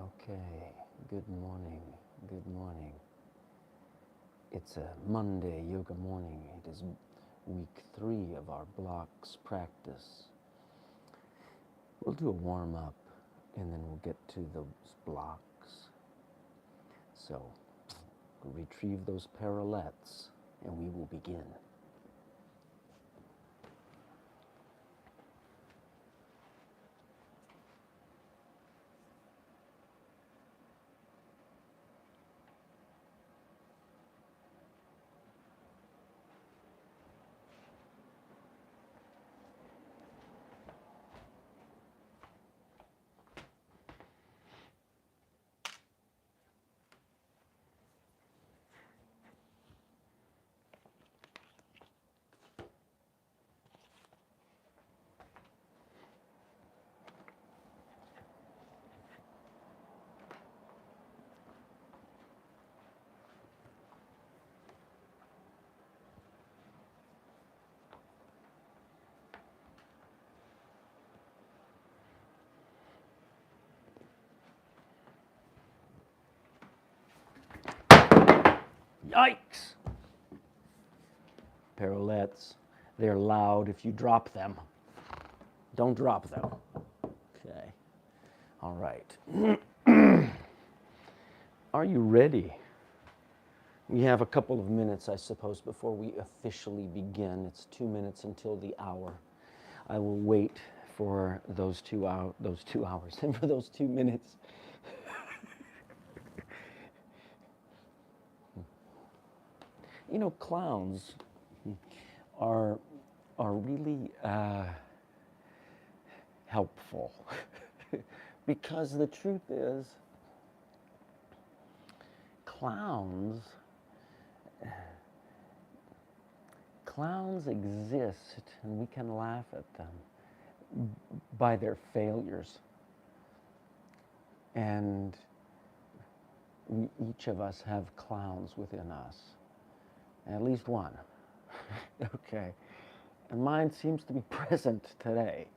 Okay, good morning, good morning. It's a Monday yoga morning. It is week 3 of our blocks practice. We'll do a warm up and then we'll get to those blocks. So, retrieve those parallettes and we will begin. Yikes! Parallettes, they're loud if you drop them. Don't drop them. Okay. All right. Are you ready? We have a couple of minutes, I suppose, before we officially begin. It's 2 minutes until the hour. I will wait for those 2 hours and for those 2 minutes. You know, clowns are really helpful because the truth is, clowns exist and we can laugh at them by their failures. And each of us have clowns within us. At least one. Okay. And mine seems to be present today.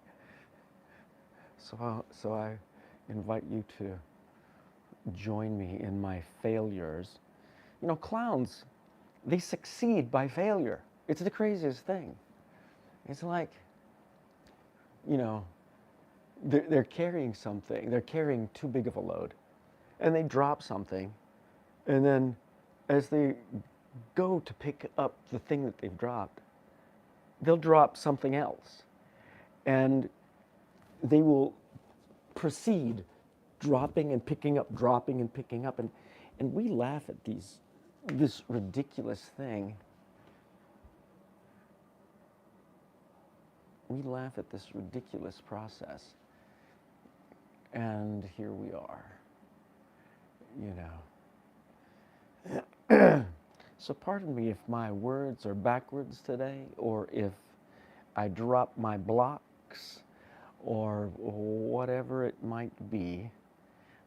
So I invite you to join me in my failures. You know, clowns, they succeed by failure. It's the craziest thing. It's like, you know, they're carrying something. They're carrying too big of a load. And they drop something. And then as they go to pick up the thing that they've dropped, they'll drop something else. And they will proceed dropping and picking up, dropping and picking up. And we laugh at this ridiculous thing. We laugh at this ridiculous process. And here we are, you know. So pardon me if my words are backwards today, or if I drop my blocks, or whatever it might be.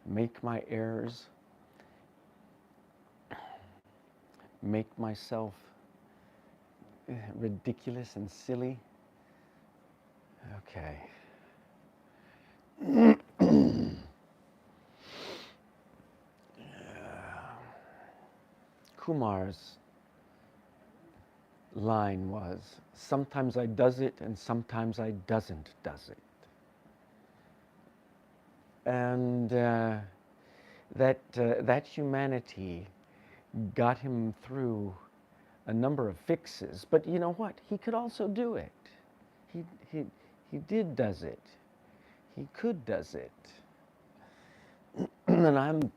Make my errors, make myself ridiculous and silly. Okay. Kumar's line was, sometimes I does it and sometimes I doesn't does it. And that humanity got him through a number of fixes. But you know what? He could also do it. He did does it. He could does it. And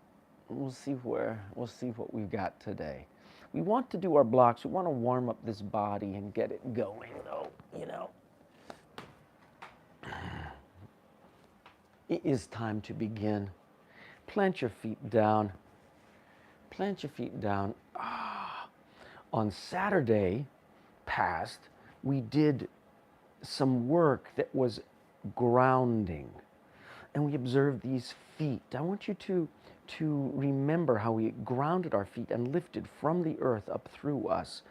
we'll see what we've got today. We want to do our blocks. We want to warm up this body and get it going, though, you know. It is time to begin. Plant your feet down. Plant your feet down. On Saturday past, we did some work that was grounding. And we observed these feet. I want you to remember how we grounded our feet and lifted from the earth up through us.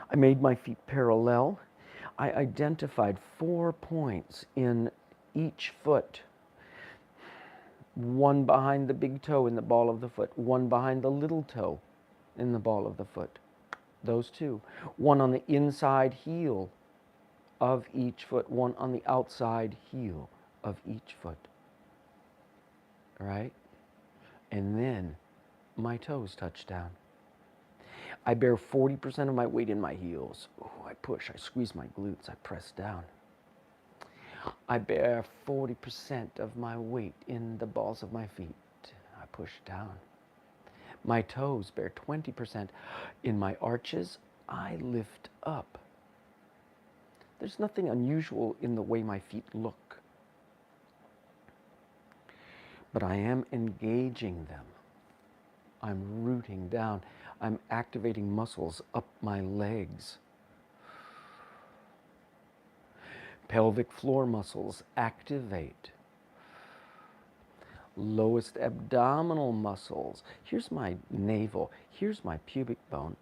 I made my feet parallel. I identified 4 points in each foot. one behind the big toe in the ball of the foot, one behind the little toe in the ball of the foot. Those two. One on the inside heel of each foot, one on the outside heel of each foot. All right? And then my toes touch down. I bear 40% of my weight in my heels. Ooh, I push, I squeeze my glutes, I press down. I bear 40% of my weight in the balls of my feet. I push down. My toes bear 20%. In my arches, I lift up. There's nothing unusual in the way my feet look. But I am engaging them. I'm rooting down. I'm activating muscles up my legs. Pelvic floor muscles activate. Lowest abdominal muscles. Here's my navel. Here's my pubic bone.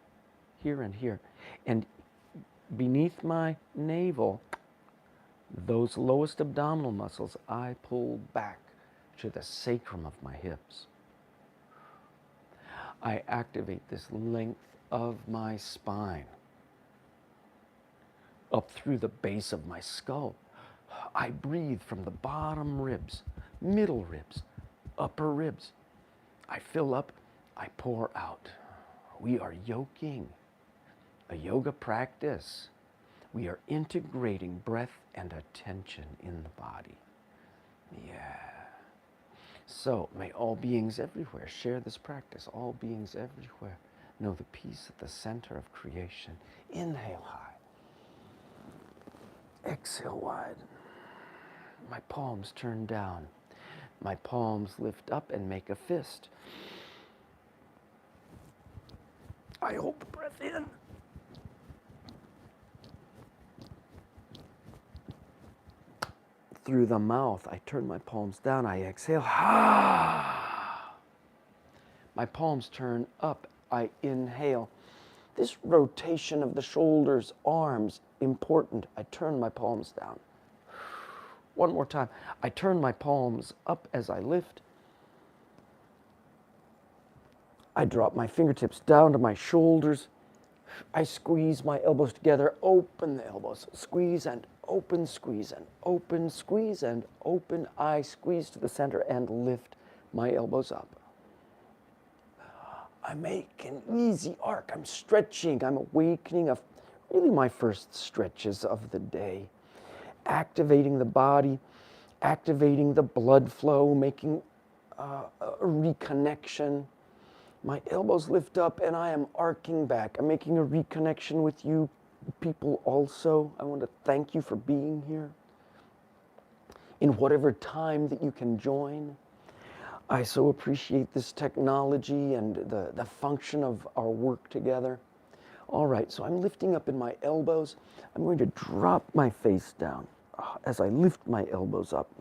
Here and here. And beneath my navel, those lowest abdominal muscles, I pull back to the sacrum of my hips. I activate this length of my spine up through the base of my skull. I breathe from the bottom ribs, middle ribs, upper ribs. I fill up, I pour out. We are yoking, a yoga practice. We are integrating breath and attention in the body. Yeah. So may all beings everywhere share this practice. All beings everywhere know the peace at the center of creation. Inhale high. Exhale wide. My palms turn down. My palms lift up and make a fist. I hold the breath in. Through the mouth, I turn my palms down. I exhale. My palms turn up. I inhale. This rotation of the shoulders, arms, important. I turn my palms down. One more time. I turn my palms up as I lift. I drop my fingertips down to my shoulders. I squeeze my elbows together, open the elbows, squeeze and open, squeeze and open, squeeze and open. I squeeze to the center and lift my elbows up. I make an easy arc. I'm stretching. I'm awakening of really my first stretches of the day. Activating the body, activating the blood flow, making a reconnection. My elbows lift up and I am arcing back. I'm making a reconnection with you people also. I want to thank you for being here. In whatever time that you can join. I so appreciate this technology and the function of our work together. All right, so I'm lifting up in my elbows. I'm going to drop my face down as I lift my elbows up.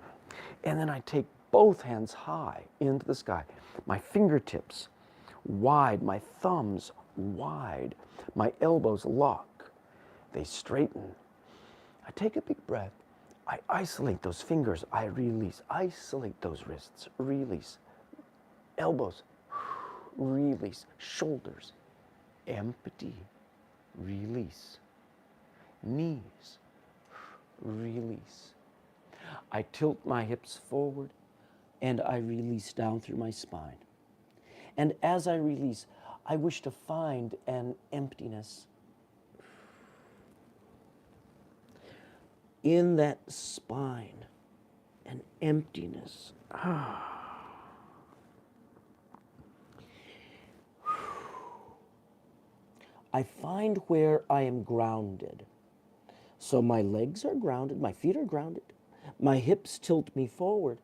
And then I take both hands high into the sky. My fingertips wide, my thumbs wide, my elbows lock. They straighten. I take a big breath. I isolate those fingers. I release. Isolate those wrists. Release. Elbows. Release. Shoulders. Empty. Release. Knees. Release. I tilt my hips forward and I release down through my spine. And as I release, I wish to find an emptiness in that spine, an emptiness. I find where I am grounded. So my legs are grounded, my feet are grounded, my hips tilt me forward.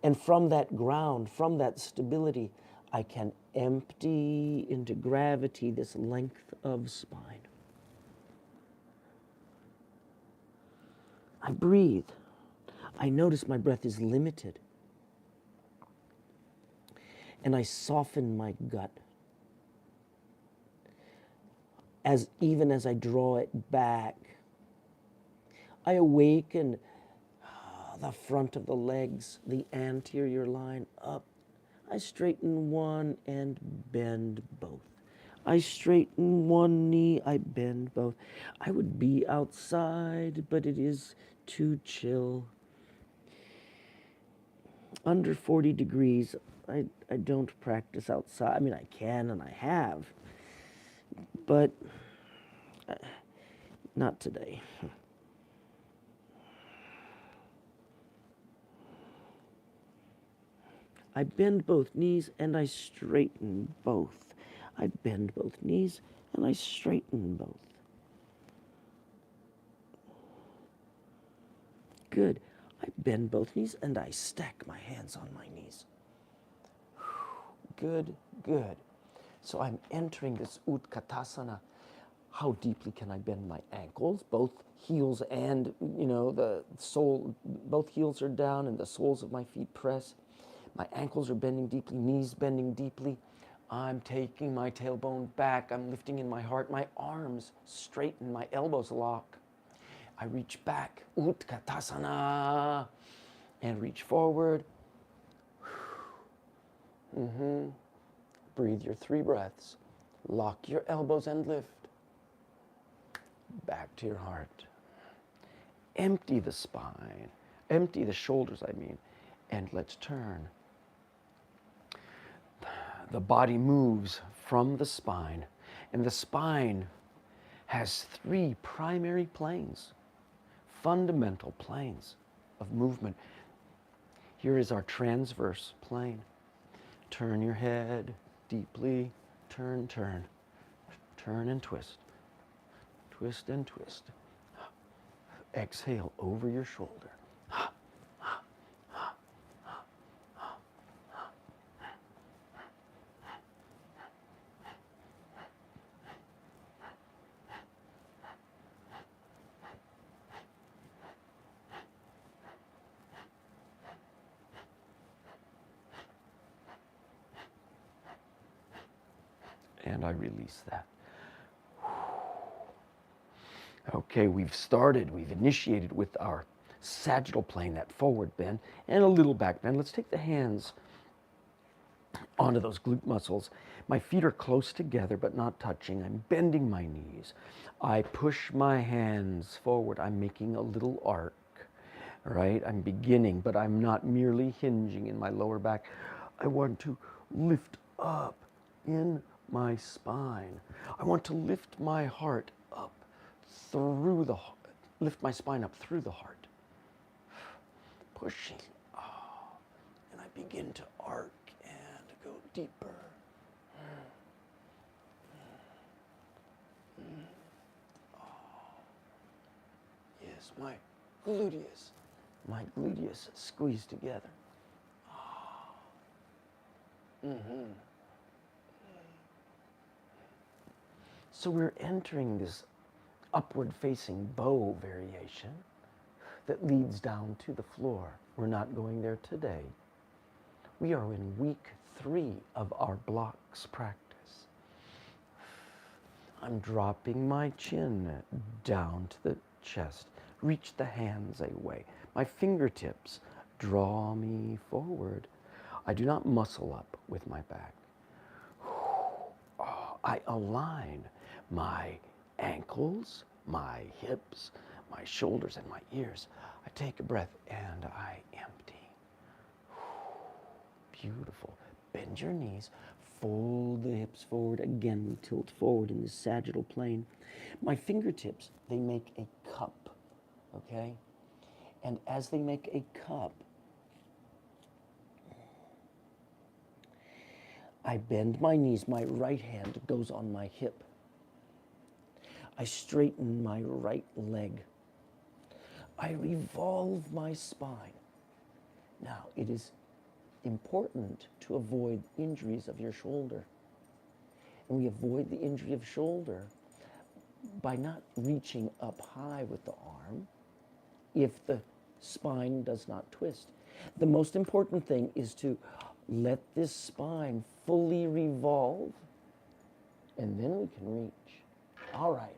And from that ground, from that stability, I can empty into gravity this length of spine. I breathe. I notice my breath is limited. And I soften my gut. Even as I draw it back, I awaken the front of the legs, the anterior line up. I straighten one and bend both. I straighten one knee, I bend both. I would be outside, but it is too chill. Under 40 degrees, I don't practice outside. I mean, I can and I have, but not today. I bend both knees and I straighten both. I bend both knees and I straighten both. Good. I bend both knees and I stack my hands on my knees. Good, good. So I'm entering this Utkatasana. How deeply can I bend my ankles? Both heels and, the sole, both heels are down and the soles of my feet press. My ankles are bending deeply, knees bending deeply. I'm taking my tailbone back. I'm lifting in my heart. My arms straighten, my elbows lock. I reach back, Utkatasana, and reach forward. Breathe your 3 breaths. Lock your elbows and lift. Back to your heart. Empty the spine. Empty the shoulders, and let's turn. The body moves from the spine, and the spine has 3 primary planes, fundamental planes of movement. Here is our transverse plane. Turn your head deeply, turn, turn, turn and twist, twist and twist. Exhale over your shoulder. And I release that. Okay, we've initiated with our sagittal plane, that forward bend, and a little back bend. Let's take the hands onto those glute muscles. My feet are close together but not touching. I'm bending my knees. I push my hands forward. I'm making a little arc, right? I'm beginning, but I'm not merely hinging in my lower back. I want to lift up in my spine. I want to lift my heart up through the heart, lift my spine up through the heart. Pushing, and I begin to arc and go deeper. Yes, my gluteus squeeze together. So we're entering this upward facing bow variation that leads down to the floor. We're not going there today. We are in week 3 of our blocks practice. I'm dropping my chin down to the chest. Reach the hands away. My fingertips draw me forward. I do not muscle up with my back. I align my ankles, my hips, my shoulders, and my ears. I take a breath and I empty. Beautiful. Bend your knees. Fold the hips forward. Again, we tilt forward in the sagittal plane. My fingertips, they make a cup, okay? And as they make a cup, I bend my knees. My right hand goes on my hip. I straighten my right leg. I revolve my spine. Now, it is important to avoid injuries of your shoulder. And we avoid the injury of shoulder by not reaching up high with the arm if the spine does not twist. The most important thing is to let this spine fully revolve, and then we can reach. All right,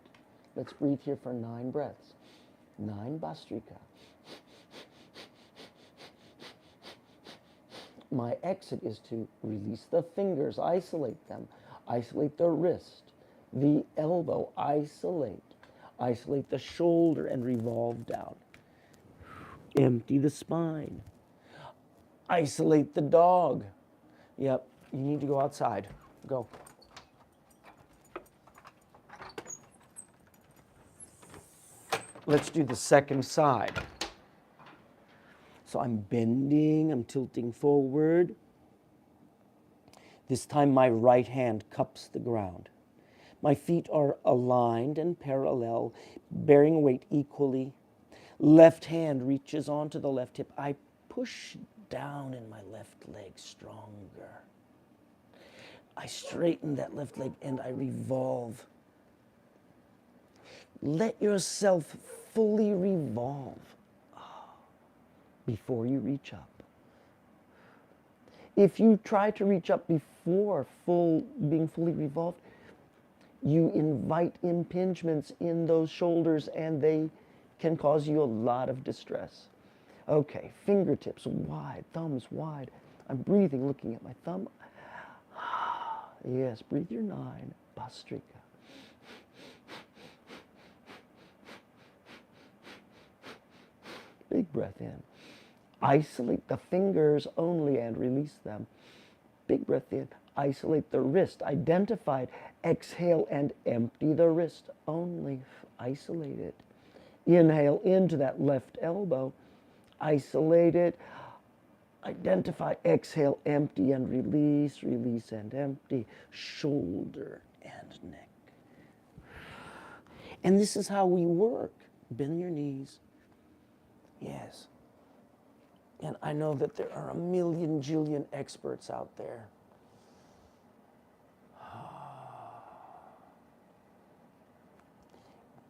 let's breathe here for 9 breaths. 9 Bastrika. my exit is to release the fingers, isolate them, isolate the wrist, the elbow, isolate the shoulder and revolve down. Empty the spine. Isolate the dog. Yep, you need to go outside. Go. Let's do the second side. So I'm bending, I'm tilting forward. This time my right hand cups the ground. My feet are aligned and parallel, bearing weight equally. Left hand reaches onto the left hip. I push down in my left leg stronger. I straighten that left leg and I revolve. Let yourself fully revolve before you reach up. If you try to reach up before being fully revolved, you invite impingements in those shoulders and they can cause you a lot of distress. Okay, fingertips wide, thumbs wide. I'm breathing, looking at my thumb. Yes, breathe your 9, Bhastrika. Big breath in. Isolate the fingers only and release them. Big breath in. Isolate the wrist. Identify it. Exhale and empty the wrist only. Isolate it. Inhale into that left elbow. Isolate it. Identify. Exhale, empty and release. Release and empty. Shoulder and neck. And this is how we work. Bend your knees. Yes. And I know that there are a million jillion experts out there.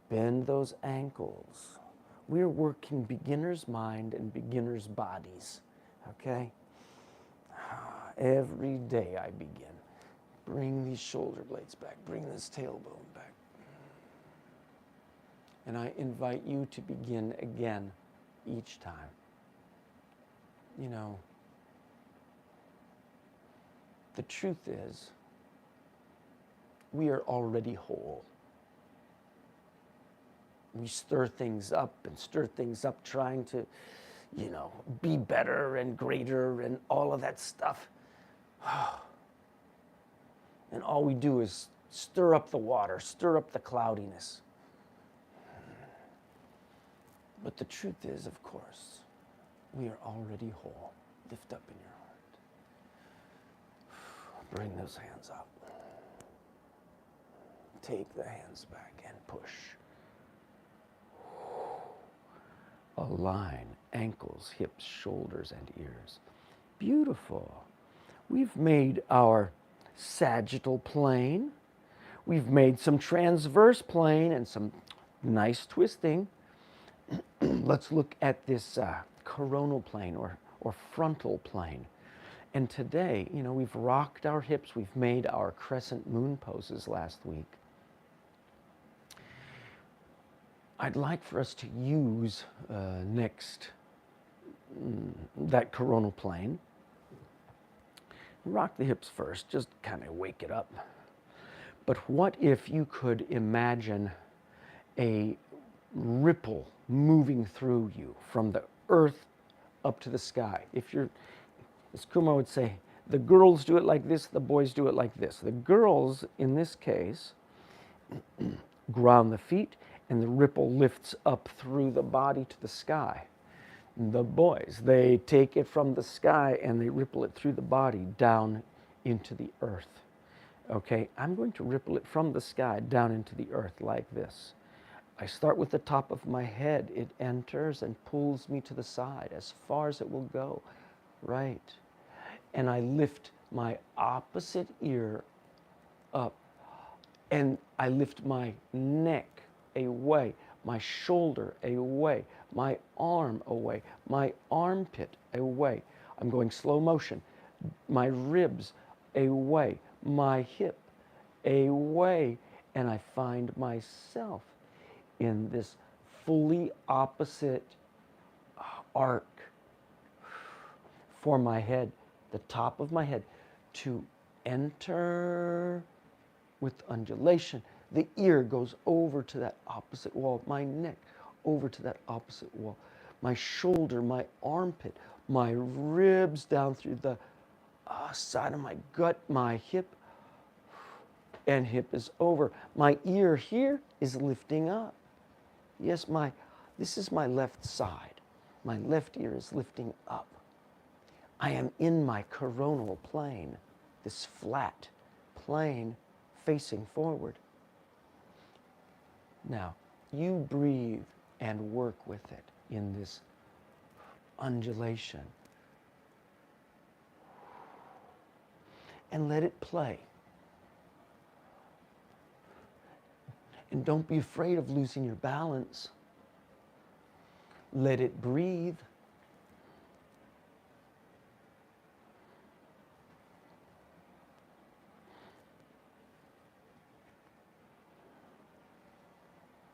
Bend those ankles. We're working beginner's mind and beginner's bodies, okay? Every day I begin. Bring these shoulder blades back. Bring this tailbone back. And I invite you to begin again each time. You know, the truth is, we are already whole. We stir things up trying to, you know, be better and greater and all of that stuff. And all we do is stir up the water, stir up the cloudiness. But the truth is, of course, we are already whole. Lift up in your heart. Bring those hands up. Take the hands back and push. Align ankles, hips, shoulders, and ears. Beautiful. We've made our sagittal plane. We've made some transverse plane and some nice twisting. Let's look at this coronal plane or frontal plane. And today, you know, we've rocked our hips. We've made our crescent moon poses last week. I'd like for us to use next that coronal plane. Rock the hips first, just kind of wake it up. But what if you could imagine a ripple moving through you from the earth up to the sky? If you're, as Kumar would say, the girls do it like this, the boys do it like this. The girls, in this case, ground the feet, and the ripple lifts up through the body to the sky. The boys, they take it from the sky and they ripple it through the body down into the earth. Okay, I'm going to ripple it from the sky down into the earth like this. I start with the top of my head. It enters and pulls me to the side as far as it will go. Right. And I lift my opposite ear up. And I lift my neck away, my shoulder away, my arm away, my armpit away. I'm going slow motion. My ribs away, my hip away, and I find myself in this fully opposite arc for my head. the top of my head to enter with undulation. The ear goes over to that opposite wall, my neck over to that opposite wall, my shoulder, my armpit, my ribs down through the side of my gut, my hip, and hip is over. My ear here is lifting up. Yes, this is my left side. My left ear is lifting up. I am in my coronal plane, this flat plane facing forward. Now, you breathe and work with it in this undulation. And let it play. And don't be afraid of losing your balance. Let it breathe.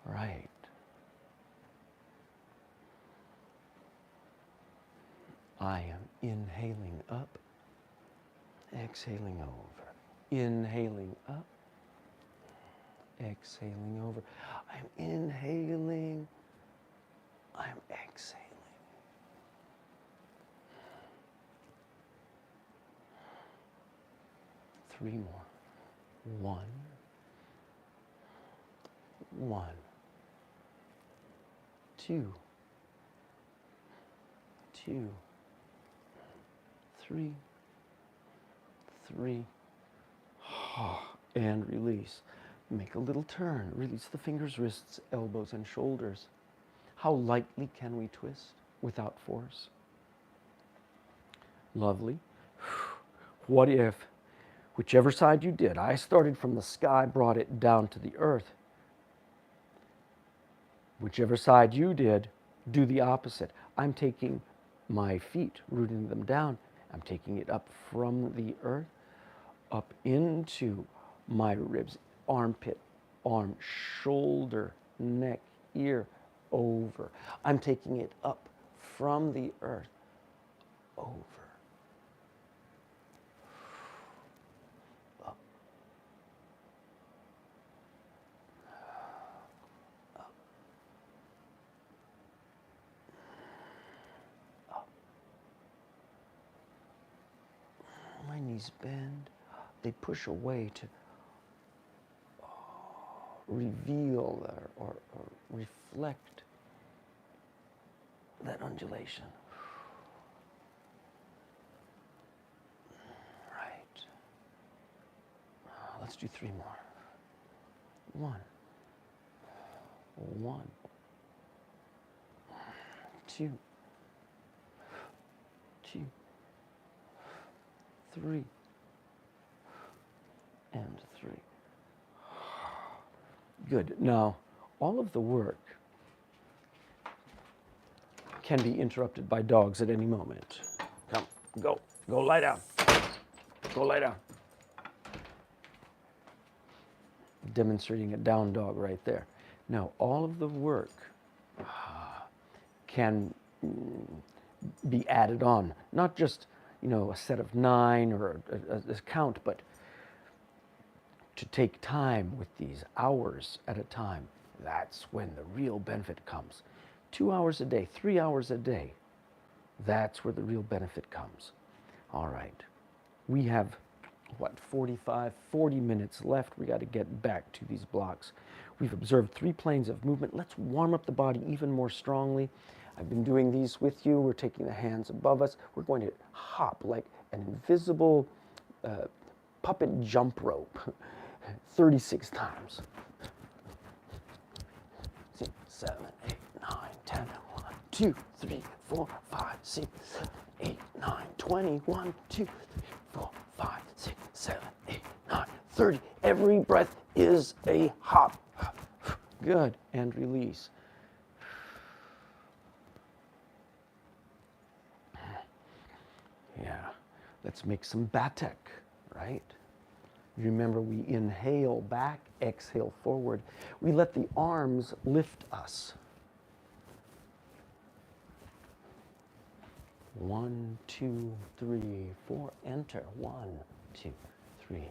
Right. I am inhaling up, exhaling over. Inhaling up, exhaling over. I'm inhaling, I'm exhaling. Three more. One. Two. Three. And release. Make a little turn. Release the fingers, wrists, elbows, and shoulders. How lightly can we twist without force? Lovely. What if, whichever side you did, I started from the sky, brought it down to the earth. Whichever side you did, do the opposite. I'm taking my feet, rooting them down. I'm taking it up from the earth, up into my ribs, armpit, arm, shoulder, neck, ear, over. I'm taking it up from the earth, over. Up. Up. Up. My knees bend. They push away to reveal or reflect that undulation. Right. Let's do three more. One. Two. Three. And three. Good. Now, all of the work can be interrupted by dogs at any moment. Come, go lie down. Go lie down. Demonstrating a down dog right there. Now, all of the work can be added on, not just, a set of 9 or a count, but to take time with these, hours at a time. That's when the real benefit comes. 2 hours a day, 3 hours a day. That's where the real benefit comes. All right. We have, 40 minutes left. We got to get back to these blocks. We've observed 3 planes of movement. Let's warm up the body even more strongly. I've been doing these with you. We're taking the hands above us. We're going to hop like an invisible puppet jump rope 36 times. 6, 7, 8, 9, 10. 1, 2, 3, 4, 5, 6, 7, 8, 9, 20. 1, 2, 3, 4, 5, 6, 7, 8, 9, 30. Every breath is a hop. Good. And release. Yeah. Let's make some batek, right? Remember, we inhale back, exhale forward. We let the arms lift us. 1, 2, 3, 4. Enter. 1, 2, 3.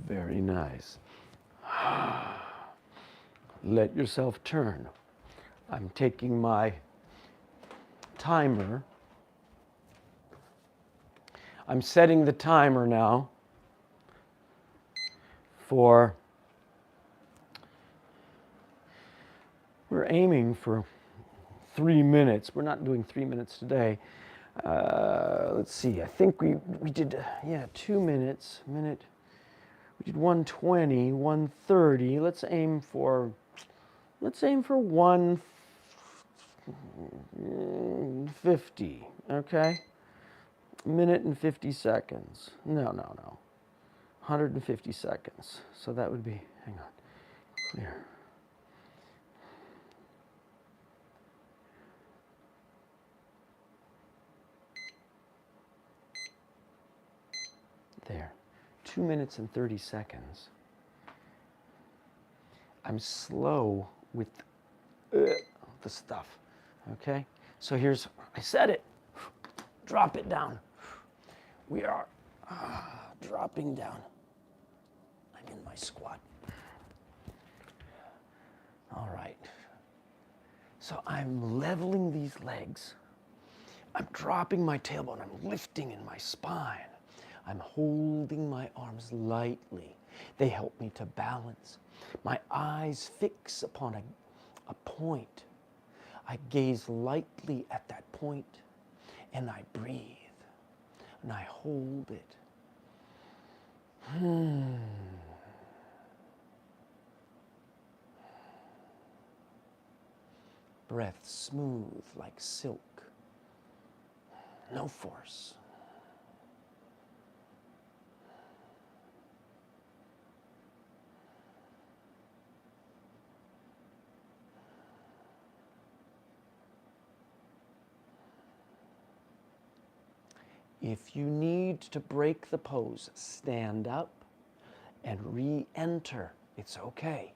Very nice. Let yourself turn. I'm taking my timer. I'm setting the timer now for, we're aiming for 3 minutes. We're not doing 3 minutes today. Let's see, I think we did, 2 minutes, minute. We did 120, 130. Let's aim for 150, okay? Minute and 50 seconds. No. 150 seconds. So that would be, hang on, clear. There. 2 minutes and 30 seconds. I'm slow with the stuff, okay? So here's, I said it. Drop it down. We are dropping down. I'm in my squat. All right. So I'm leveling these legs. I'm dropping my tailbone. I'm lifting in my spine. I'm holding my arms lightly. They help me to balance. My eyes fix upon a point. I gaze lightly at that point, and I breathe, and I hold it. Breath smooth like silk. No force. If you need to break the pose, stand up and re-enter. It's okay.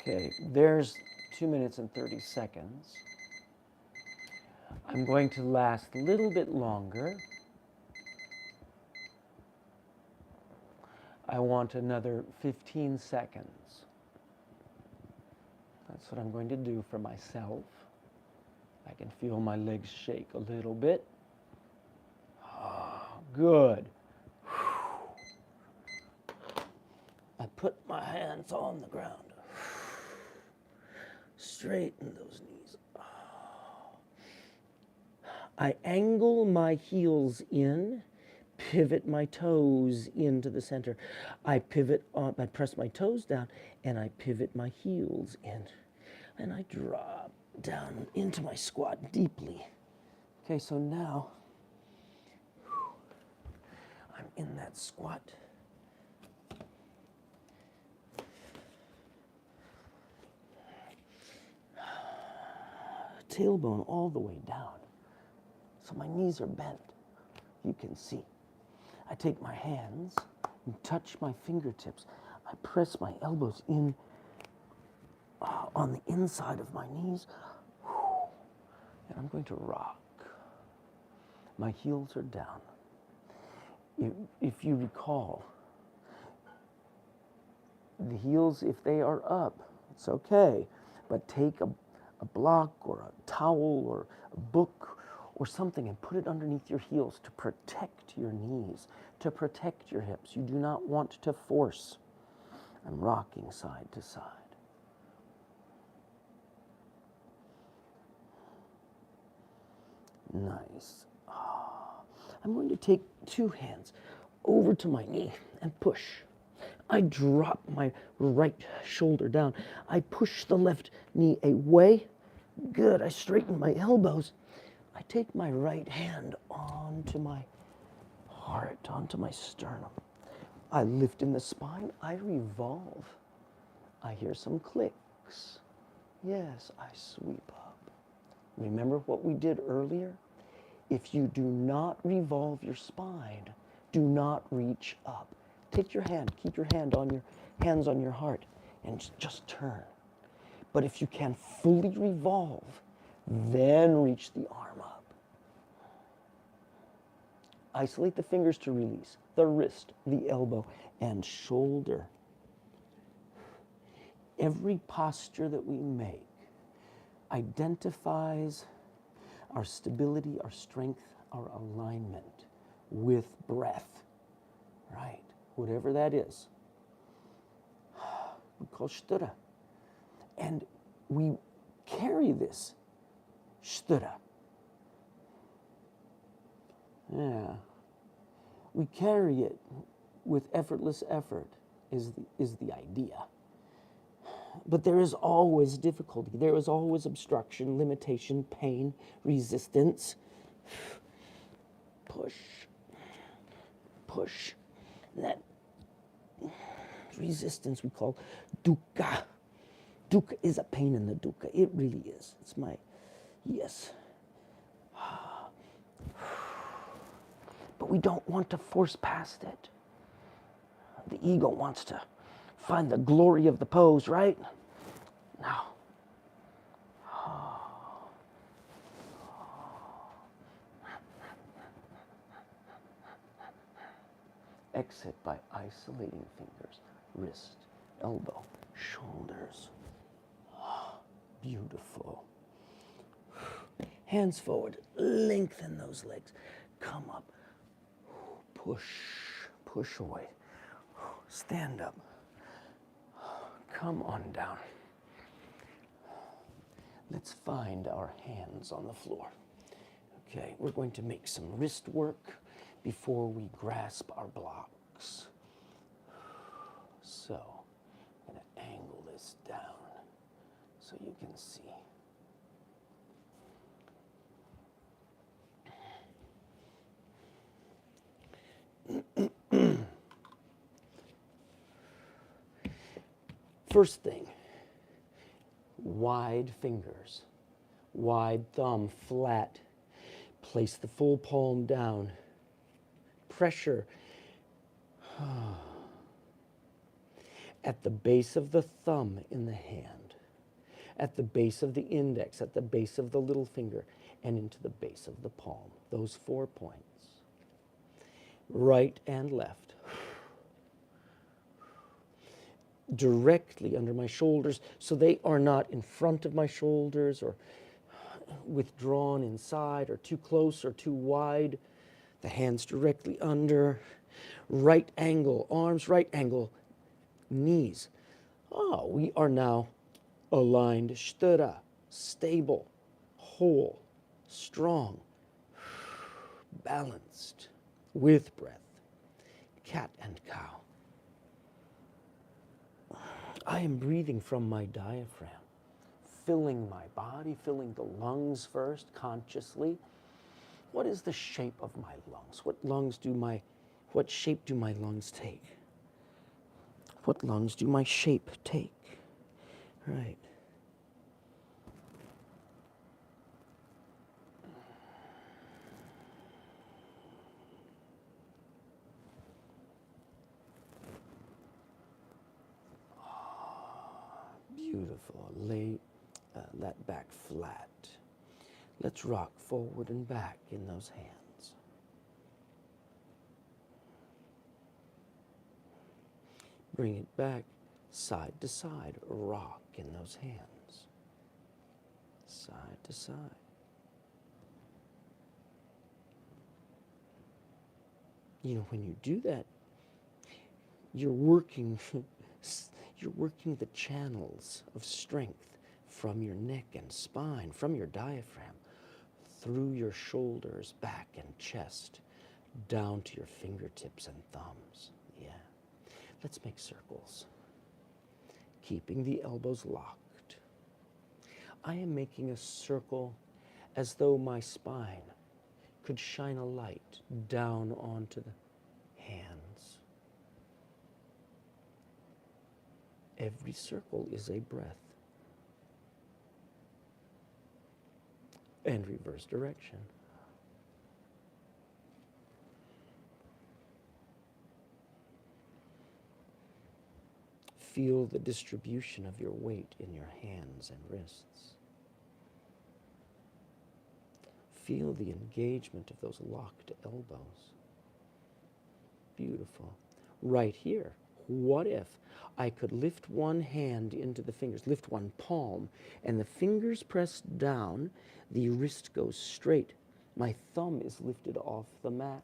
Okay, there's 2 minutes and 30 seconds. I'm going to last a little bit longer. I want another 15 seconds. That's what I'm going to do for myself. I can feel my legs shake a little bit. Good. I put my hands on the ground. Straighten those knees. I angle my heels in, pivot my toes into the center. I press my toes down, and I pivot my heels in. And I drop down into my squat deeply. Okay, so now I'm in that squat. Tailbone all the way down. So my knees are bent. You can see. I take my hands and touch my fingertips. I press my elbows in on the inside of my knees. And I'm going to rock. My heels are down. If you recall, the heels, if they are up, it's okay. But take a block or a towel or a book or something and put it underneath your heels to protect your knees, to protect your hips. You do not want to force. I'm rocking side to side. Nice. I'm going to take two hands over to my knee and push. I drop my right shoulder down. I push the left knee away. Good. I straighten my elbows. I take my right hand onto my heart, onto my sternum. I lift in the spine. I revolve. I hear some clicks. Yes, I sweep up. Remember what we did earlier? If you do not revolve your spine, do not reach up. Take your hand, keep your hands on your heart, and just turn. But if you can fully revolve, then reach the arm up. Isolate the fingers to release the wrist, the elbow, and shoulder. Every posture that we make identifies our stability, our strength, our alignment with breath, right? Whatever that is. We call sthura. And we carry this sthura. Yeah. We carry it with effortless effort is the idea. But there is always difficulty. There is always obstruction, limitation, pain, resistance. Push. Push. And that resistance we call dukkha. Dukkha is a pain in the dukkha. It really is. It's my, yes. But we don't want to force past it. The ego wants to find the glory of the pose, right? Now. Exit by isolating fingers, wrist, elbow, shoulders. Beautiful. Hands forward, lengthen those legs. Come up. Push, push away. Stand up. Come on down. Let's find our hands on the floor. Okay, we're going to make some wrist work before we grasp our blocks. So, I'm going to angle this down so you can see. First thing, wide fingers, wide thumb, flat. Place the full palm down. Pressure. at the base of the thumb in the hand, at the base of the index, at the base of the little finger, and into the base of the palm. Those 4 points. Right and left. Directly under my shoulders, so they are not in front of my shoulders or withdrawn inside or too close or too wide. The hands directly under. Right angle, arms right angle, knees. Oh, we are now aligned, sthira, stable, whole, strong, balanced, with breath. Cat and cow. I am breathing from my diaphragm, filling my body, filling the lungs first, consciously. What is the shape of my lungs? What shape do my lungs take? What lungs do my shape take? Right. Beautiful. Lay that back flat. Let's rock forward and back in those hands. Bring it back side to side. Rock in those hands. Side to side. You know, when you do that, you're working the channels of strength from your neck and spine, from your diaphragm, through your shoulders, back and chest, down to your fingertips and thumbs. Yeah. Let's make circles. Keeping the elbows locked. I am making a circle as though my spine could shine a light down onto the hands. Every circle is a breath. And reverse direction. Feel the distribution of your weight in your hands and wrists. Feel the engagement of those locked elbows. Beautiful. Right here, what if I could lift one hand into the fingers, lift one palm, and the fingers press down, the wrist goes straight. My thumb is lifted off the mat.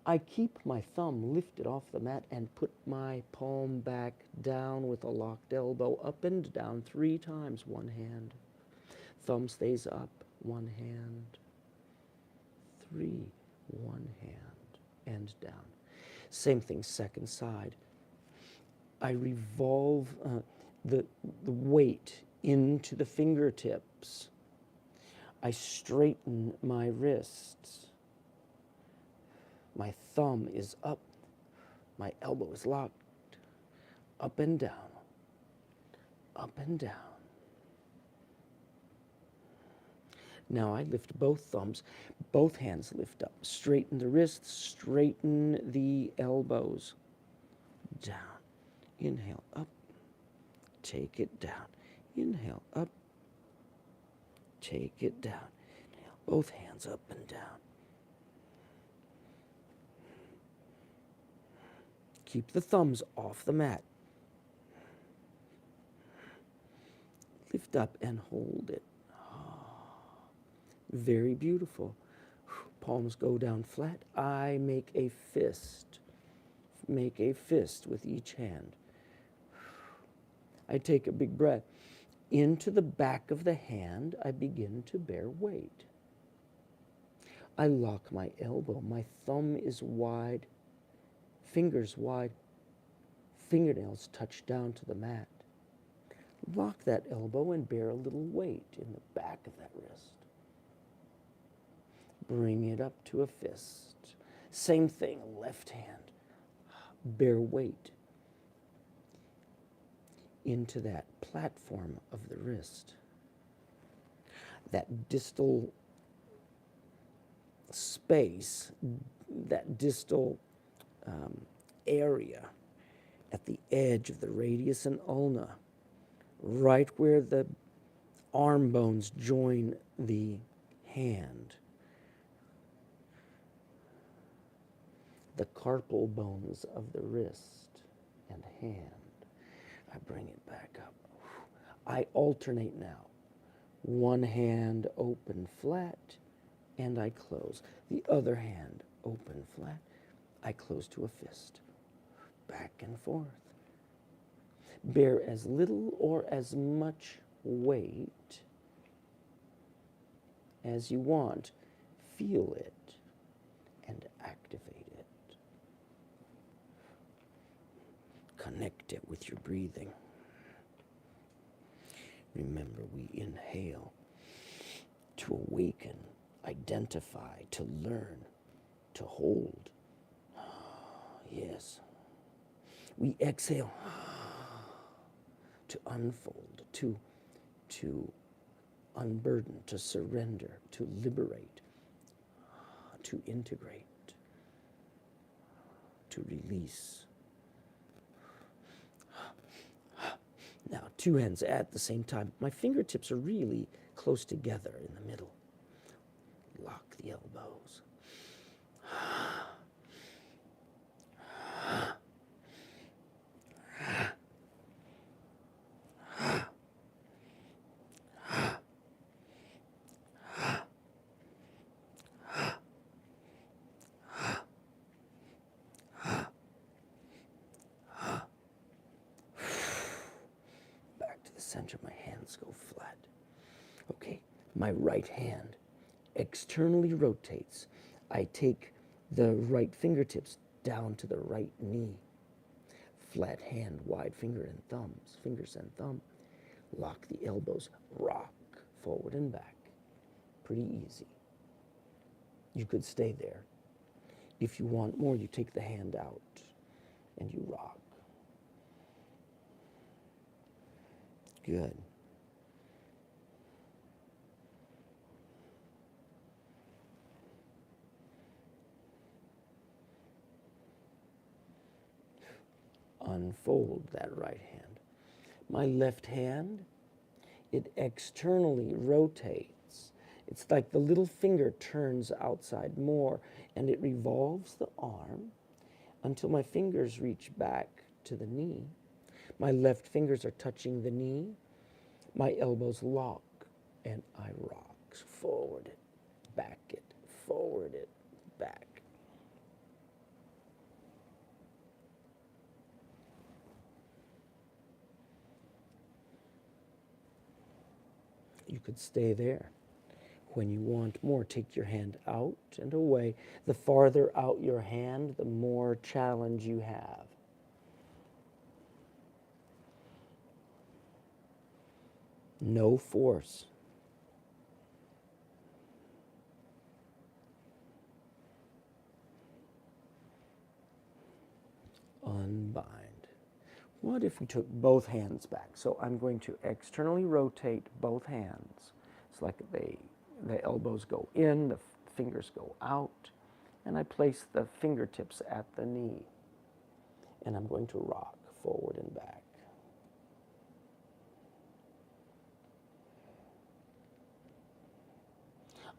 I keep my thumb lifted off the mat and put my palm back down with a locked elbow, up and down 3 times, one hand. Thumb stays up, one hand. 3, one hand, and down. Same thing, second side. I revolve the weight into the fingertips. I straighten my wrists. My thumb is up. My elbow is locked. Up and down. Up and down. Now I lift both thumbs. Both hands lift up. Straighten the wrists. Straighten the elbows. Down. Inhale, up. Take it down. Inhale, up. Take it down. Inhale. Both hands up and down. Keep the thumbs off the mat. Lift up and hold it. Very beautiful. Palms go down flat. I make a fist. Make a fist with each hand. I take a big breath. Into the back of the hand, I begin to bear weight. I lock my elbow. My thumb is wide, fingers wide, fingernails touch down to the mat. Lock that elbow and bear a little weight in the back of that wrist. Bring it up to a fist. Same thing, left hand. Bear weight into that platform of the wrist. That distal space, that distal area at the edge of the radius and ulna, right where the arm bones join the hand. The carpal bones of the wrist and hand. I bring it back up. I alternate now. One hand open flat, and I close. The other hand open flat, I close to a fist. Back and forth. Bear as little or as much weight as you want. Feel it and activate it. Connect it with your breathing. Remember, we inhale to awaken, identify, to learn, to hold. Yes. We exhale to unfold, to unburden, to surrender, to liberate, to integrate, to release. Now, two hands at the same time. My fingertips are really close together in the middle. Lock the elbows. Center, my hands go flat. Okay, my right hand externally rotates. I take the right fingertips down to the right knee. Flat hand, wide fingers and thumb. Lock the elbows, rock forward and back. Pretty easy. You could stay there. If you want more, you take the hand out and you rock. Good. Unfold that right hand. My left hand, it externally rotates. It's like the little finger turns outside more, and it revolves the arm until my fingers reach back to the knee. My left fingers are touching the knee. My elbows lock, and I rock. Forward it, back it, forward it, back. You could stay there. When you want more, take your hand out and away. The farther out your hand, the more challenge you have. No force. Unbind. What if we took both hands back? So I'm going to externally rotate both hands. It's like the elbows go in, the fingers go out, and I place the fingertips at the knee. And I'm going to rock forward and back.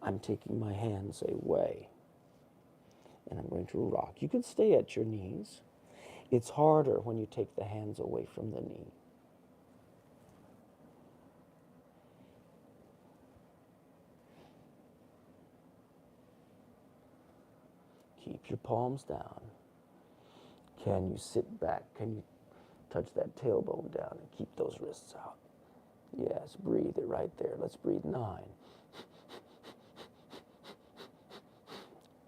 I'm taking my hands away, and I'm going to rock. You can stay at your knees. It's harder when you take the hands away from the knee. Keep your palms down. Can you sit back? Can you touch that tailbone down and keep those wrists out? Yes, breathe it right there. Let's breathe 9.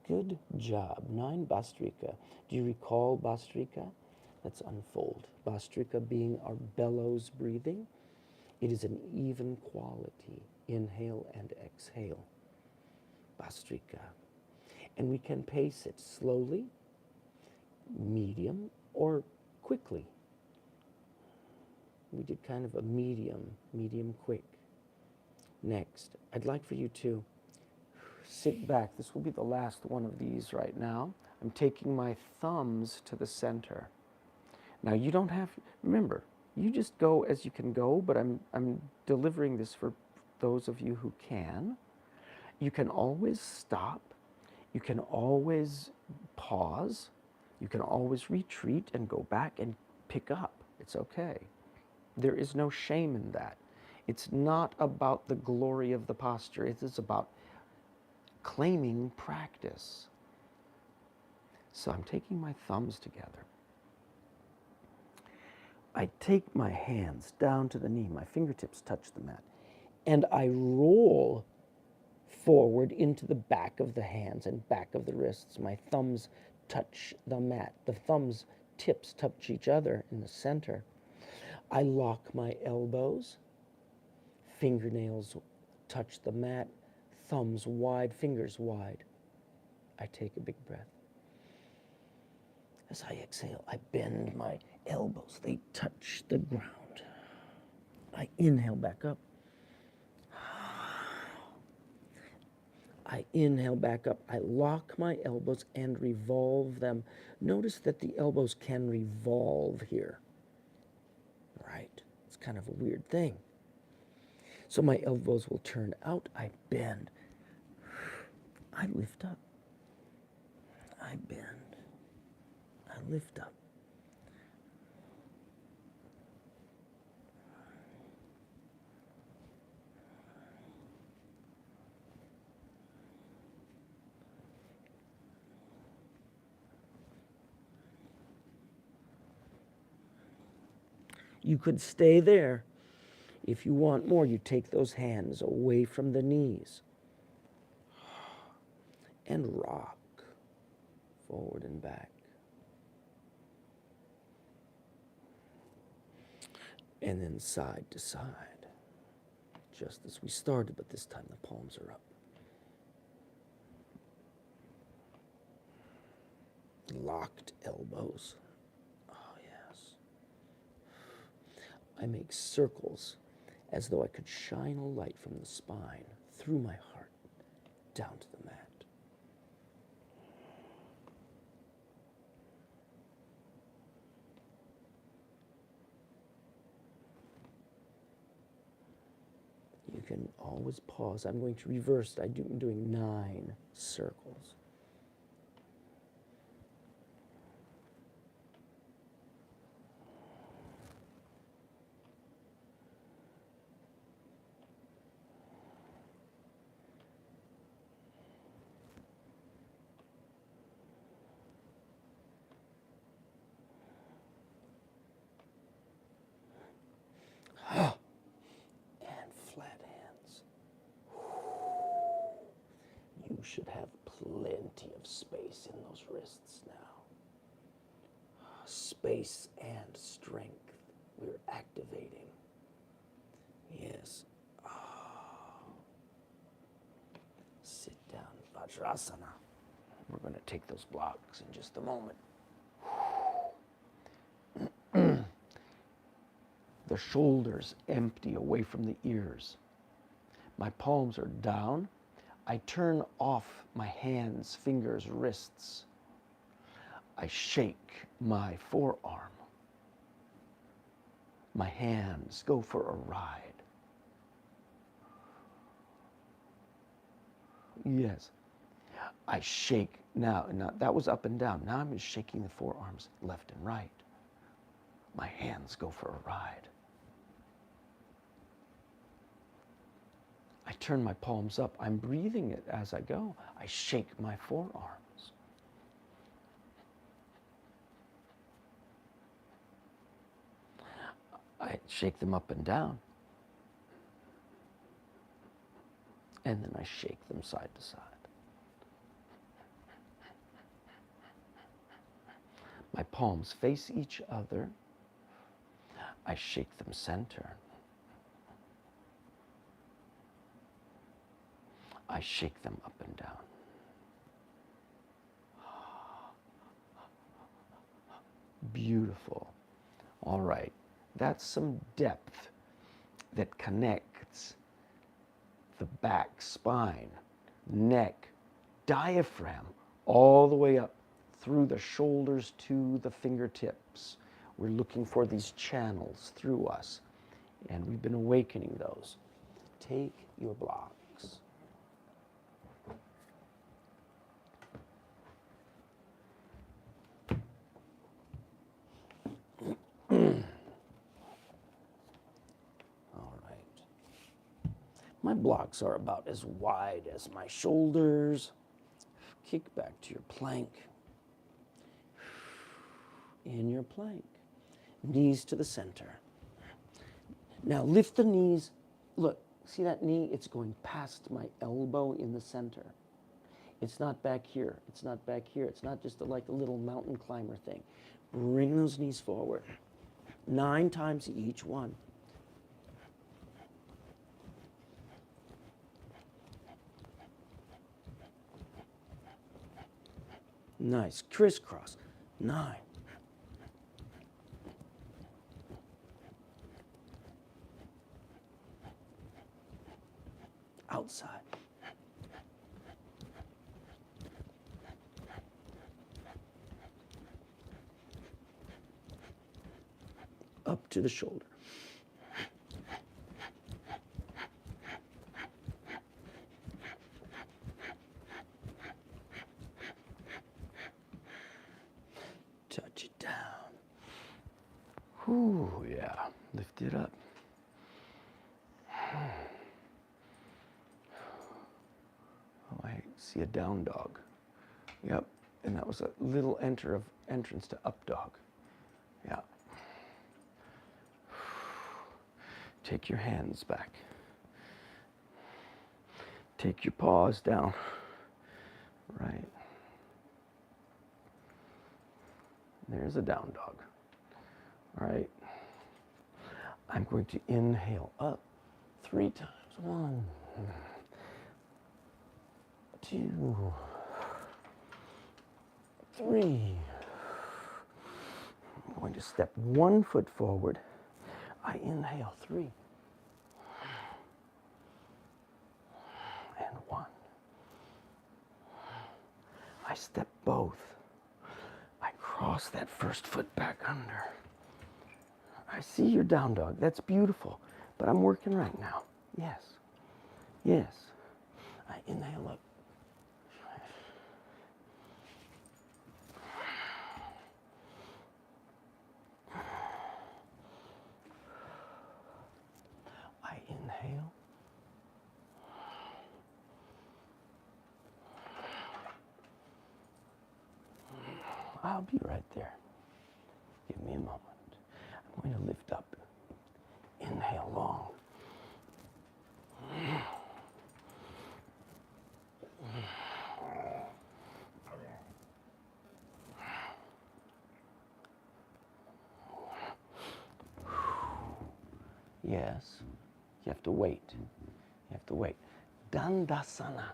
Good job. 9 Bhastrika. Do you recall Bhastrika? Let's unfold. Bhastrika being our bellows breathing. It is an even quality. Inhale and exhale. Bhastrika. And we can pace it slowly, medium, or quickly. We did kind of a medium quick. Next, I'd like for you to sit back. This will be the last one of these right now. I'm taking my thumbs to the center. Now you don't have, remember, you just go as you can go, but I'm delivering this for those of you who can. You can always stop. You can always pause. You can always retreat and go back and pick up. It's okay. There is no shame in that. It's not about the glory of the posture. It is about claiming practice. So I'm taking my thumbs together. I take my hands down to the knee. My fingertips touch the mat. And I roll forward into the back of the hands and back of the wrists. My thumbs touch the mat. The thumbs tips touch each other in the center. I lock my elbows. Fingernails touch the mat. Thumbs wide, fingers wide. I take a big breath. As I exhale, I bend my elbows. They touch the ground. I inhale back up. I inhale back up. I lock my elbows and revolve them. Notice that the elbows can revolve here. Right? It's kind of a weird thing. So my elbows will turn out. I bend. I lift up. I bend. I lift up. You could stay there. If you want more, you take those hands away from the knees and rock forward and back. And then side to side, just as we started, but this time the palms are up. Locked elbows. Oh, yes. I make circles as though I could shine a light from the spine through my heart down to the mat. You can always pause. I'm going to reverse. I'm doing 9 circles. You should have plenty of space in those wrists now. Space and strength. We're activating. Yes. Sit down, Vajrasana. We're going to take those blocks in just a moment. The shoulders empty away from the ears. My palms are down. I turn off my hands, fingers, wrists. I shake my forearm. My hands go for a ride. Yes. I shake now that was up and down. Now I'm just shaking the forearms left and right. My hands go for a ride. I turn my palms up. I'm breathing it as I go. I shake my forearms. I shake them up and down. And then I shake them side to side. My palms face each other. I shake them center. I shake them up and down. Beautiful. All right. That's some depth that connects the back, spine, neck, diaphragm, all the way up through the shoulders to the fingertips. We're looking for these channels through us, and we've been awakening those. Take your blocks. All right. My blocks are about as wide as my shoulders. Kick back to your plank. In your plank. Knees to the center. Now lift the knees. Look, see that knee? It's going past my elbow in the center. It's not back here. It's not back here. It's not just like a little mountain climber thing. Bring those knees forward. 9 times each one. Nice. Crisscross. 9. Outside. Up to the shoulder. Touch it down. Whew, yeah. Lift it up. Oh, I see a down dog. Yep. And that was a little entrance to up dog. Yeah. Take your hands back. Take your paws down. Right. There's a down dog. All right. I'm going to inhale up 3 times. 1, 2, 3. I'm going to step 1 foot forward. I inhale 3. And 1. I step both. I cross that first foot back under. I see your down dog. That's beautiful. But I'm working right now. Yes. Yes. I inhale up. I inhale. I'll be right there. Give me a moment. I'm going to lift up. Inhale long. Yes. You have to wait. You have to wait. Dandasana.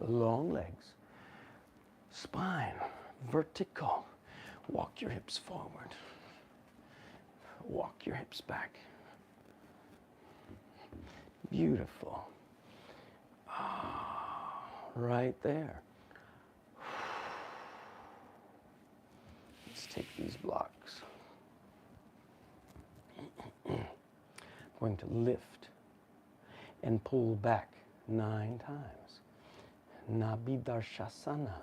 Long legs. Spine. Vertical. Walk your hips forward. Walk your hips back. Beautiful. Right there. Let's take these blocks. I'm going to lift and pull back 9 times. Nabhidarshasana.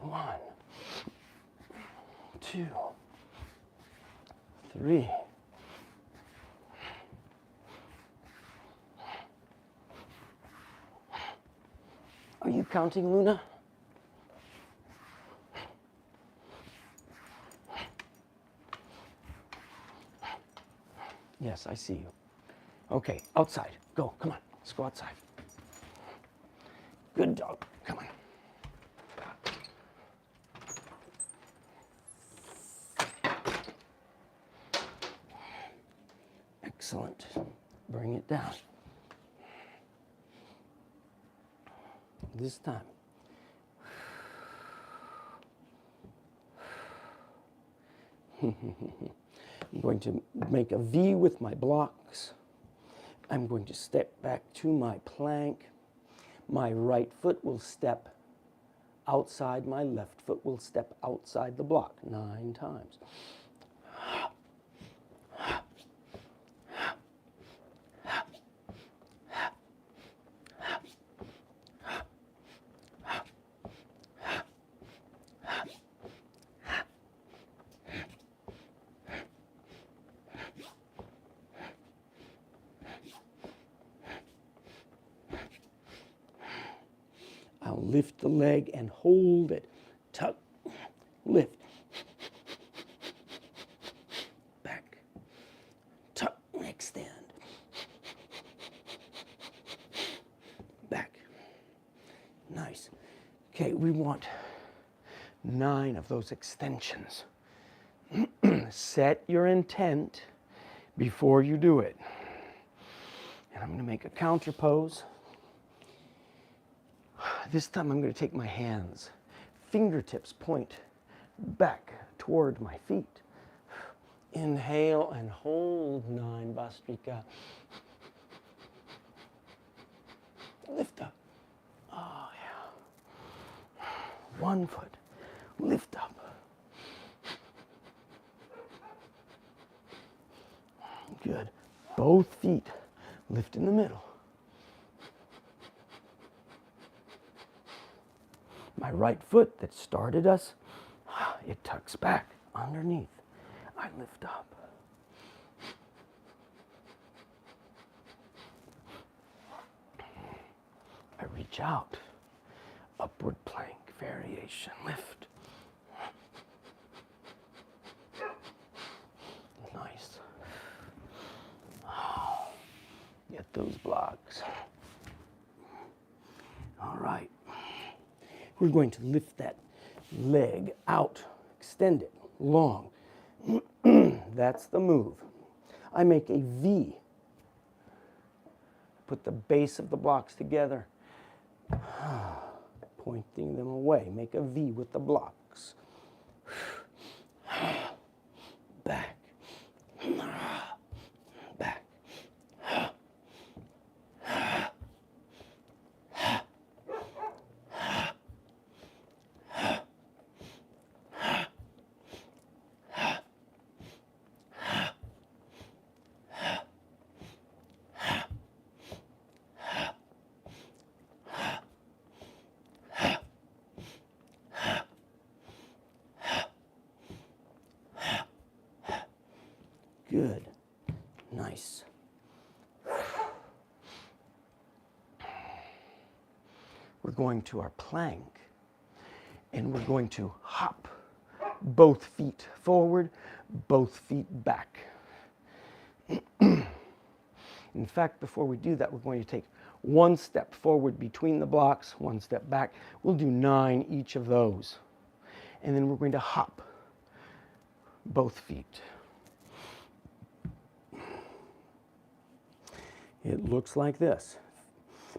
One, 2, 3. Are you counting, Luna? Yes, I see you. Okay, outside. Go, come on. Let's go outside. Good dog. Come on. Excellent. Bring it down. This time. I'm going to make a V with my blocks. I'm going to step back to my plank. My right foot will step outside, my left foot will step outside the block 9 times. I'll lift the leg and hold it. Tuck, lift. Back. Tuck, extend. Back. Nice. Okay, we want 9 of those extensions. Set your intent before you do it. And I'm going to make a counter pose. This time I'm going to take my hands, fingertips point back toward my feet. Inhale and hold 9 Bhastrika. Lift up. Oh, yeah. 1 foot. Lift up. Good. Both feet lift in the middle. My right foot that started us, it tucks back underneath. I lift up. I reach out. Upward plank variation. Lift. Nice. Oh, get those blocks. All right. We're going to lift that leg out, extend it long. That's the move. I make a V. Put the base of the blocks together, pointing them away. Make a V with the blocks. Back. Back. Good. Nice. We're going to our plank, and we're going to hop both feet forward, both feet back. In fact, before we do that, we're going to take 1 step forward between the blocks, 1 step back. We'll do 9 each of those. And then we're going to hop both feet. It looks like this.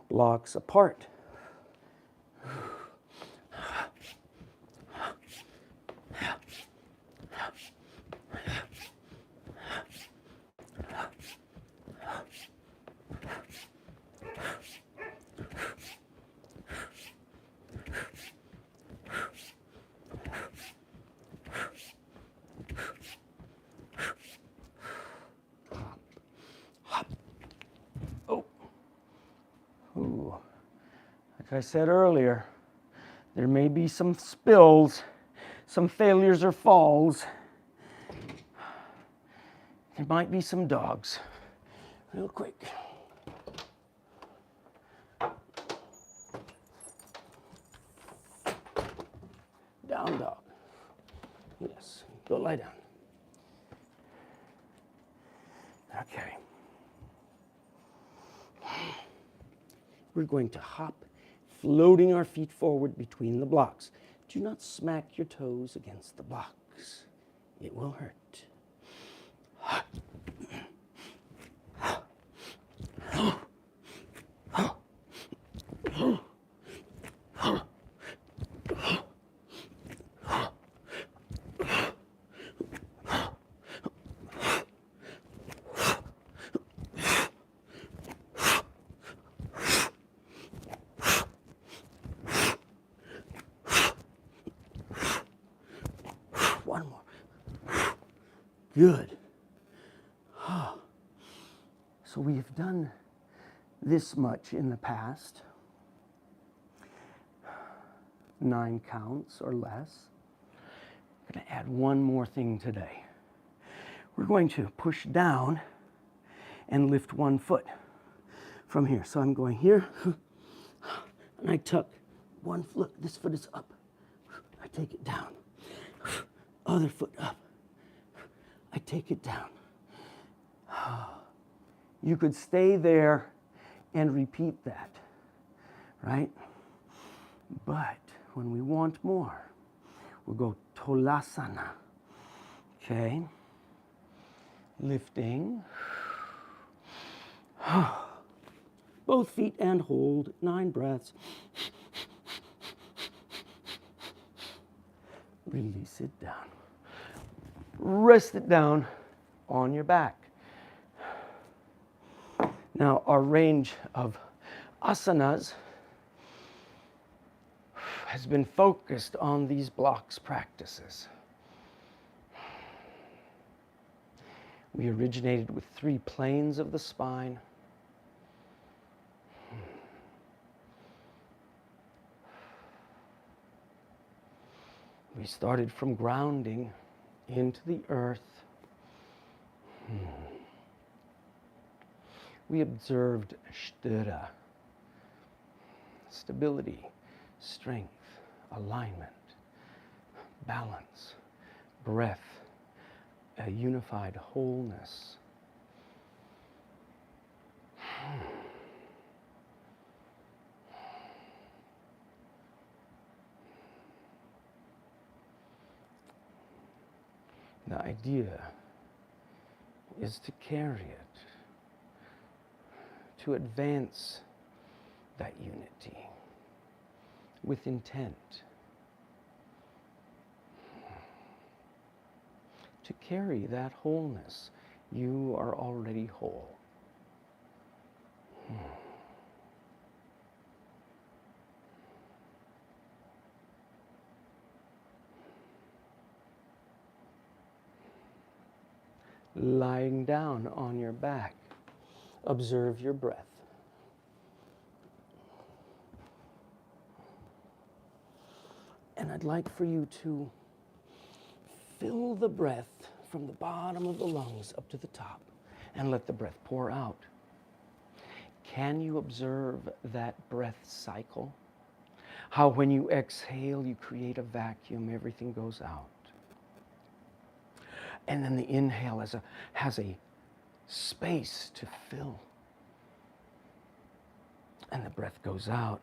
Blocks apart. Like I said earlier, there may be some spills, some failures or falls. There might be some dogs. Real quick. Down dog. Yes, go lie down. Okay. We're going to hop, floating our feet forward between the blocks. Do not smack your toes against the blocks. It will hurt. Good. So we have done this much in the past. 9 counts or less. I'm going to add one more thing today. We're going to push down and lift one foot from here. So I'm going here, and I tuck one foot. This foot is up. I take it down. Other foot up. I take it down. You could stay there and repeat that, right? But when we want more, we'll go Tolasana. Okay? Lifting. Both feet and hold. 9 breaths. Release it down. Rest it down on your back. Now, our range of asanas has been focused on these blocks practices. We originated with 3 planes of the spine. We started from grounding into the earth. We observed sthira, stability, strength, alignment, balance, breath, a unified wholeness. The idea is to carry it, to advance that unity with intent, to carry that wholeness. You are already whole. Lying down on your back, observe your breath. And I'd like for you to fill the breath from the bottom of the lungs up to the top and let the breath pour out. Can you observe that breath cycle? How when you exhale, you create a vacuum, everything goes out. And then the inhale has a space to fill. And the breath goes out.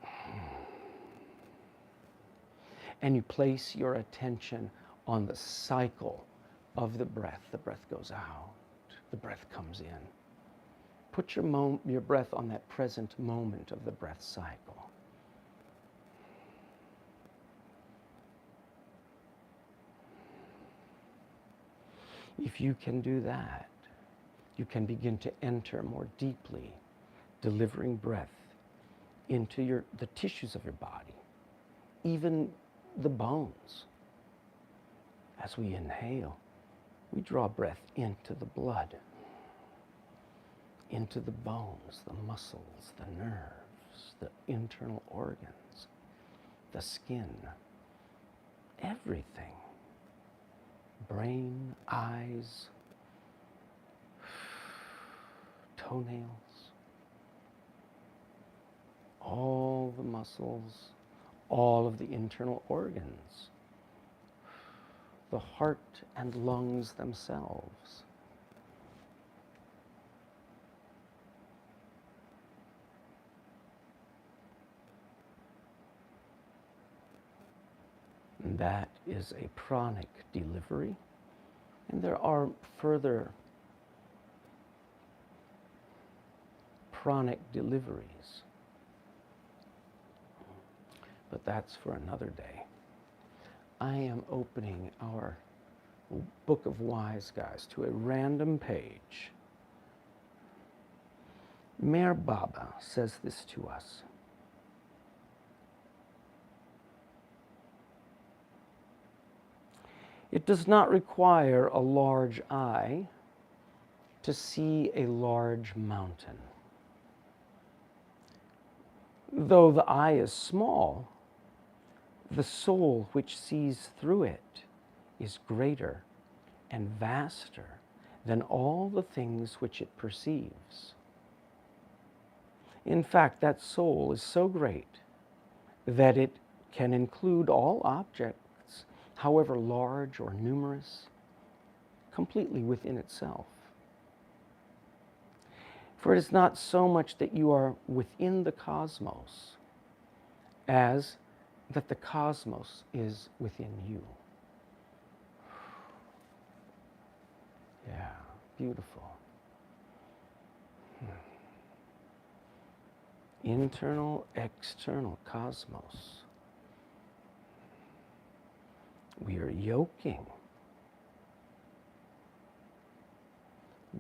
And you place your attention on the cycle of the breath. The breath goes out. The breath comes in. Put your breath on that present moment of the breath cycle. If you can do that, you can begin to enter more deeply, delivering breath into the tissues of your body, even the bones. As we inhale, we draw breath into the blood, into the bones, the muscles, the nerves, the internal organs, the skin, everything. Brain, eyes, toenails, all the muscles, all of the internal organs, the heart and lungs themselves. And that is a pranic delivery. And there are further pranic deliveries. But that's for another day. I am opening our Book of Wise Guys to a random page. Meher Baba says this to us. It does not require a large eye to see a large mountain. Though the eye is small, the soul which sees through it is greater and vaster than all the things which it perceives. In fact, that soul is so great that it can include all objects, however large or numerous, completely within itself. For it is not so much that you are within the cosmos as that the cosmos is within you. Yeah, beautiful. Internal, external cosmos. We are yoking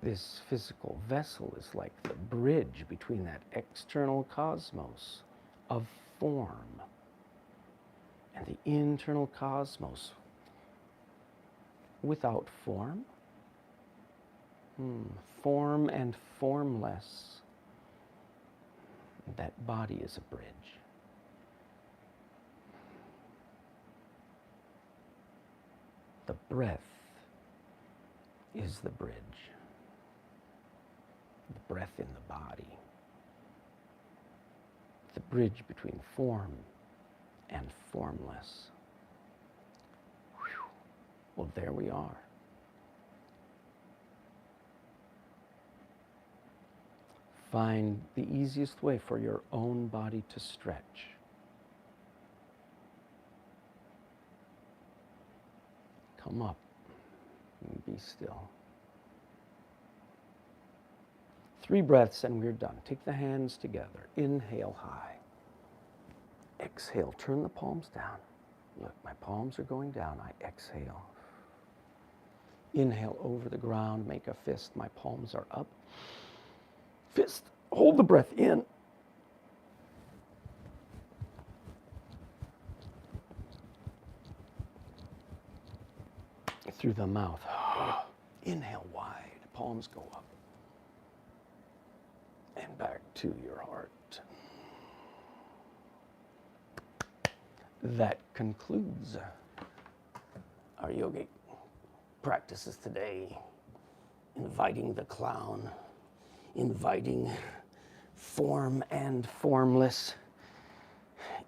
this physical vessel is like the bridge between that external cosmos of form and the internal cosmos without form. Form and formless. That body is a bridge. The breath is the bridge. The breath in the body. The bridge between form and formless. Whew. Well, there we are. Find the easiest way for your own body to stretch. Come up and be still. 3 breaths and we're done. Take the hands together. Inhale high. Exhale. Turn the palms down. Look, my palms are going down. I exhale. Inhale over the ground. Make a fist. My palms are up. Fist. Hold the breath in. Through the mouth. Inhale wide. Palms go up. And back to your heart. That concludes our yogic practices today. Inviting the clown, inviting form and formless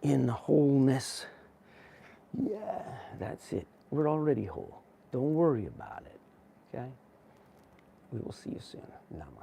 in wholeness. Yeah, that's it. We're already whole. Don't worry about it, okay? We will see you soon. Namaste.